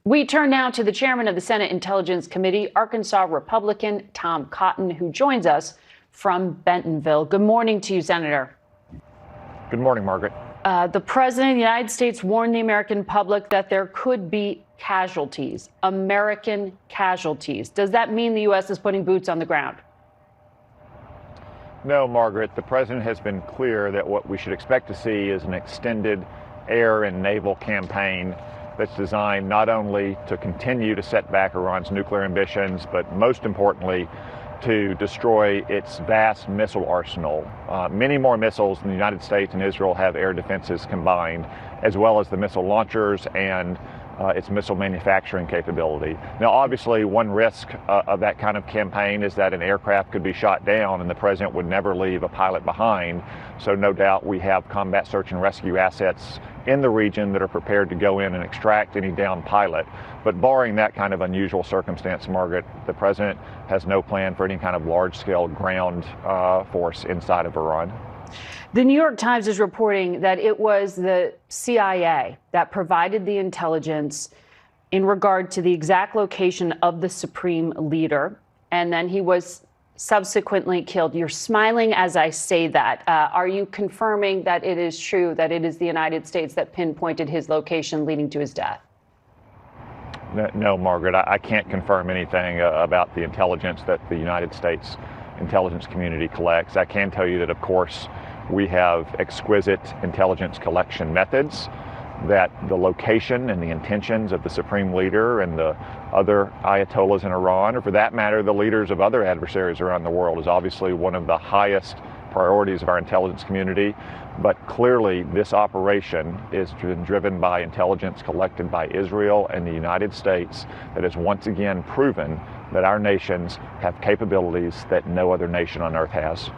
We turn now to the chairman of the Senate Intelligence Committee, Arkansas Republican Tom Cotton, who joins us from Bentonville. Good morning to you, Senator. Good morning, Margaret. The president of the United States warned the American public that there could be casualties, American casualties. Does that mean the U.S. is putting boots on the ground? No, Margaret. The president has been clear that what we should expect to see is an extended air and naval campaign that's designed not only to continue to set back Iran's nuclear ambitions, but most importantly, to destroy its vast missile arsenal. Many more missiles than the United States and Israel have air defenses combined, as well as the missile launchers and its missile manufacturing capability. Now, obviously, one risk of that kind of campaign is that an aircraft could be shot down and the president would never leave a pilot behind. So no doubt we have combat search and rescue assets in the region that are prepared to go in and extract any downed pilot. But barring that kind of unusual circumstance, Margaret, the president has no plan for any kind of large-scale ground force inside of Iran. The New York Times is reporting that it was the CIA that provided the intelligence in regard to the exact location of the supreme leader, and then he was subsequently killed. You're smiling as I say that. Are you confirming that it is true that it is the United States that pinpointed his location leading to his death? No, Margaret, I can't confirm anything about the intelligence that the United States intelligence community collects. I can tell you that, of course, we have exquisite intelligence collection methods, that the location and the intentions of the supreme leader and the other ayatollahs in Iran, or for that matter, the leaders of other adversaries around the world, is obviously one of the highest priorities of our intelligence community. But clearly, this operation is driven by intelligence collected by Israel and the United States that has once again proven that our nations have capabilities that no other nation on earth has.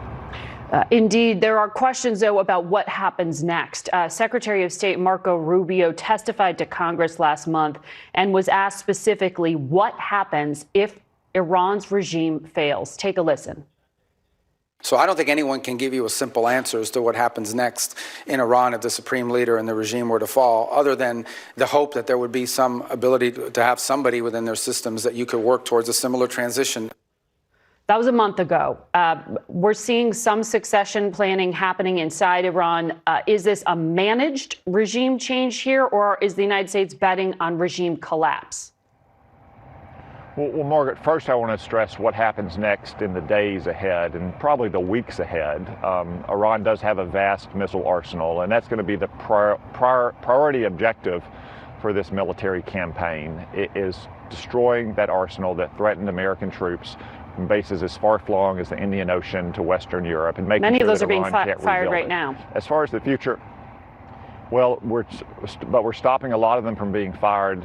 Indeed, there are questions, though, about what happens next. Secretary of State Marco Rubio testified to Congress last month and was asked specifically what happens if Iran's regime fails. Take a listen. So I don't think anyone can give you a simple answer as to what happens next in Iran if the supreme leader and the regime were to fall, other than the hope that there would be some ability to have somebody within their systems that you could work towards a similar transition. That was a month ago. We're seeing some succession planning happening inside Iran. Is this a managed regime change here, or is the United States betting on regime collapse? Well, Margaret, first I want to stress what happens next in the days ahead and probably the weeks ahead. Iran does have a vast missile arsenal, and that's going to be the priority objective for this military campaign. It is destroying that arsenal that threatened American troops from bases as far-flung as the Indian Ocean to Western Europe, and making many sure of those that are being Iran can't fired rebuild right it. now. As far as the future, well, we're stopping a lot of them from being fired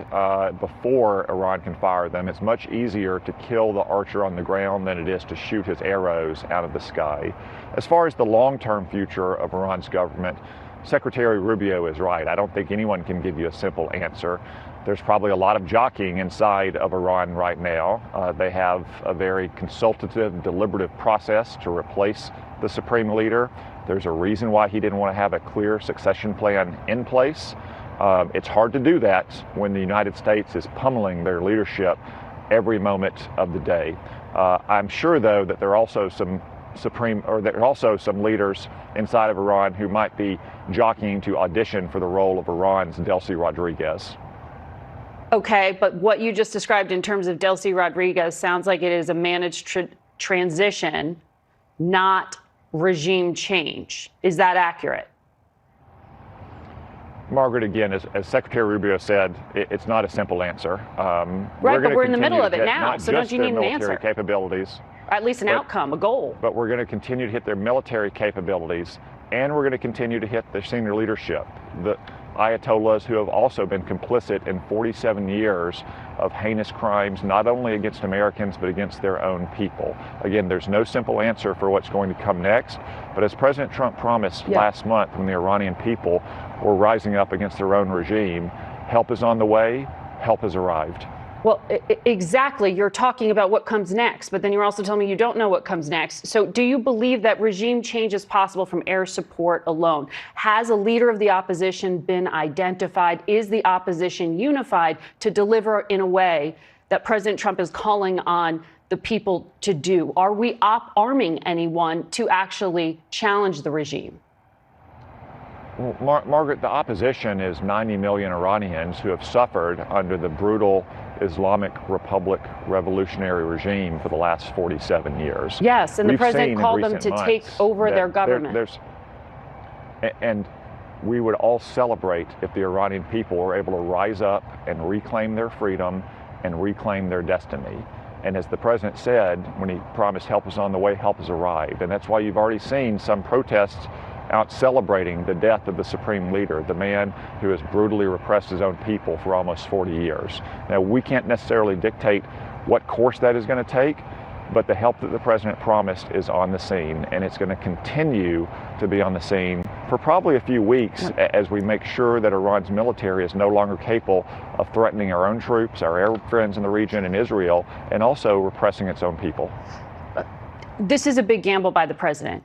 before Iran can fire them. It's much easier to kill the archer on the ground than it is to shoot his arrows out of the sky. As far as the long-term future of Iran's government, Secretary Rubio is right. I don't think anyone can give you a simple answer. There's probably a lot of jockeying inside of Iran right now. They have a very consultative, deliberative process to replace the supreme leader. There's a reason why he didn't want to have a clear succession plan in place. It's hard to do that when the United States is pummeling their leadership every moment of the day. I'm sure, though, that there are also some leaders inside of Iran who might be jockeying to audition for the role of Iran's Delcy Rodriguez. Okay, but what you just described in terms of Delcy Rodriguez sounds like it is a managed transition, not regime change. Is that accurate? Margaret, again, as Secretary Rubio said, it's not a simple answer. Right, but we're in the middle of it now, so don't you need an answer? Capabilities, at least an outcome, a goal. But we're going to continue to hit their military capabilities, and we're going to continue to hit their senior leadership. The Ayatollahs who have also been complicit in 47 years of heinous crimes, not only against Americans, but against their own people. Again, there's no simple answer for what's going to come next, but as President Trump promised last month when the Iranian people were rising up against their own regime, help is on the way, help has arrived. Well, exactly. You're talking about what comes next, but then you're also telling me you don't know what comes next. So do you believe that regime change is possible from air support alone? Has a leader of the opposition been identified? Is the opposition unified to deliver in a way that President Trump is calling on the people to do? Are we arming anyone to actually challenge the regime? Well, Margaret, the opposition is 90 million Iranians who have suffered under the brutal Islamic Republic revolutionary regime for the last 47 years. Yes, and the president called them to take over their government. And we would all celebrate if the Iranian people were able to rise up and reclaim their freedom and reclaim their destiny. And as the president said, when he promised help is on the way, help has arrived. And that's why you've already seen some protests out celebrating the death of the supreme leader, the man who has brutally repressed his own people for almost 40 years. Now, we can't necessarily dictate what course that is going to take, but the help that the president promised is on the scene, and it's going to continue to be on the scene for probably a few weeks as we make sure that Iran's military is no longer capable of threatening our own troops, our Arab friends in the region, and Israel, and also repressing its own people. This is a big gamble by the president.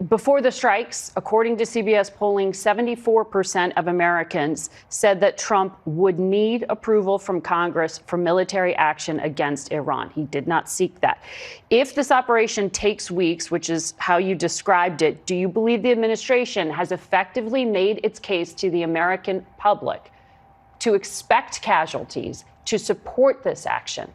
Before the strikes, according to CBS polling, 74% of Americans said that Trump would need approval from Congress for military action against Iran. He did not seek that. If this operation takes weeks, which is how you described it, do you believe the administration has effectively made its case to the American public to expect casualties, to support this action?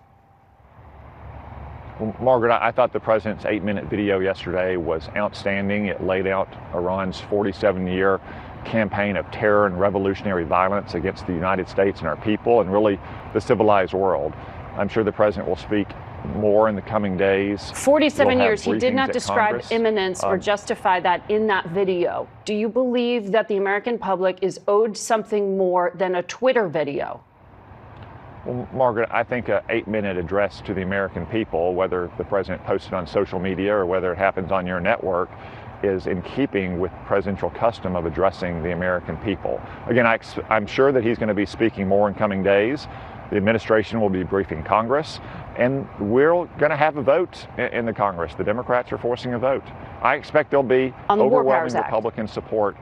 Well, Margaret, I thought the president's 8-minute video yesterday was outstanding. It laid out Iran's 47-year campaign of terror and revolutionary violence against the United States and our people, and really the civilized world. I'm sure the president will speak more in the coming days. 47 years. He did not describe Congress. imminence or justify that in that video. Do you believe that the American public is owed something more than a Twitter video? Well, Margaret, I think an 8-minute address to the American people, whether the president posted on social media or whether it happens on your network, is in keeping with presidential custom of addressing the American people. Again, I'm sure that he's going to be speaking more in coming days. The administration will be briefing Congress, and we're going to have a vote in the Congress. The Democrats are forcing a vote. I expect there'll be overwhelming Republican support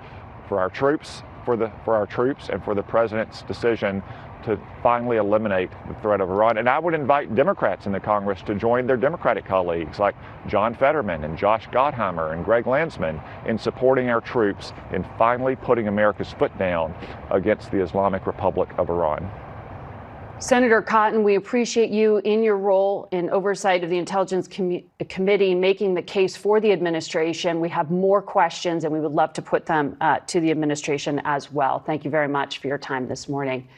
for our troops, for our troops, and for the president's decision to finally eliminate the threat of Iran. And I would invite Democrats in the Congress to join their Democratic colleagues like John Fetterman and Josh Gottheimer and Greg Landsman in supporting our troops in finally putting America's foot down against the Islamic Republic of Iran. Senator Cotton, we appreciate you in your role in oversight of the Intelligence Committee making the case for the administration. We have more questions, and we would love to put them to the administration as well. Thank you very much for your time this morning.